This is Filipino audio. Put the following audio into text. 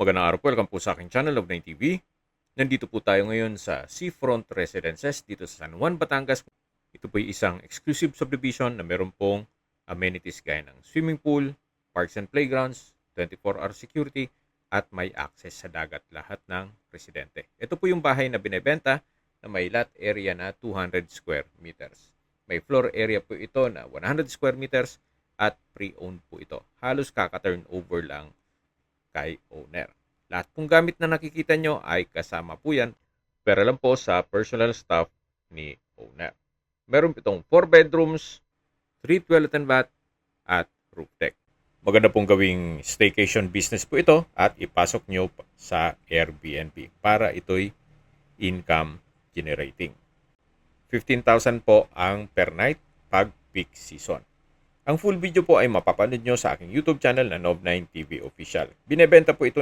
Magandang araw po. Welcome po sa aking channel, Love9 TV. Nandito po tayo ngayon sa Seafront Residences dito sa San Juan, Batangas. Ito po ay isang exclusive subdivision na meron pong amenities gaya ng swimming pool, parks and playgrounds, 24-hour security, at may access sa dagat lahat ng residente. Ito po yung bahay na binebenta na may lot area na 200 square meters. May floor area po ito na 100 square meters at pre-owned po ito. Halos kaka-turnover lang kay owner. Lahat pong gamit na nakikita nyo ay kasama po yan, pero lang po sa personal staff ni owner. Meron itong 4 bedrooms, 3 toilet and bath, at roof deck. Maganda pong gawing staycation business po ito at ipasok nyo sa Airbnb para ito'y income generating. 15,000 po ang per night pag peak season. Ang full video po ay mapapanood nyo sa aking YouTube channel na Love9 TV Official. Binebenta po ito